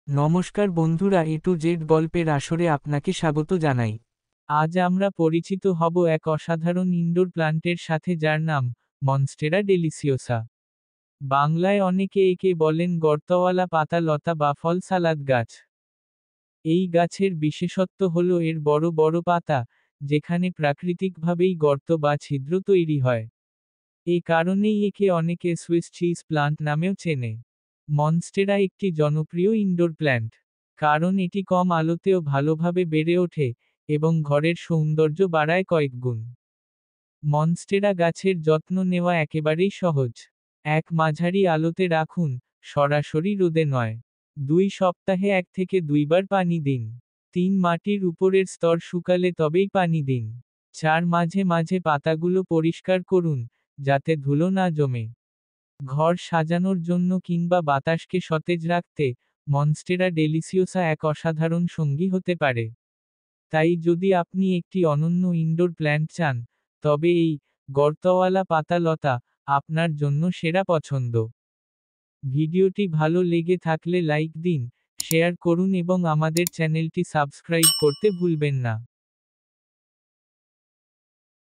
নমস্কার বন্ধুরা, এ to Z গল্পের আসরে আপনাকে স্বাগত জানাই। আজ আমরা পরিচিত হব এক অসাধারণ ইনডোর প্ল্যান্টের সাথে, যার নাম মনস্টেরা ডেলিসিওসা। বাংলায় অনেকে একে বলেন গর্তওয়ালা পাতা লতা বা ফল সালাদ গাছ। এই গাছের বিশেষত্ব হল এর বড় বড় পাতা, যেখানে প্রাকৃতিকভাবেই গর্ত বা ছিদ্র তৈরি হয়। এ কারণেই একে অনেকে সুইস চিজ প্লান্ট নামেও চেনে। মনস্টেরা একটি জনপ্রিয় ইনডোর প্ল্যান্ট, কারণ এটি কম আলোতেও ভালোভাবে বেড়ে ওঠে এবং ঘরের সৌন্দর্য বাড়ায় কয়েকগুণ। মনস্টেরা গাছের যত্ন নেওয়া একেবারেই সহজ। এক মাঝারি আলোতে রাখুন, সরাসরি রোদে নয়। 2 সপ্তাহে 1 থেকে 2 বার পানি দিন। 3 মাটির উপরের স্তর শুকালে তবেই পানি দিন। 4 মাঝে মাঝে পাতাগুলো পরিষ্কার করুন, যাতে ধুলো না জমে। ঘর সাজানোর জন্য কিংবা বাতাসকে সতেজ রাখতে মনস্টেরা ডেলিসিওসা এক অসাধারণ সঙ্গী হতে পারে। তাই যদি আপনি একটি অনন্য ইনডোর প্ল্যান্ট চান, তবে এই গর্তওয়ালা পাতা লতা আপনার জন্য সেরা পছন্দ। ভিডিওটি ভালো লেগে থাকলে লাইক দিন, শেয়ার করুন এবং আমাদের চ্যানেলটি সাবস্ক্রাইব করতে ভুলবেন না।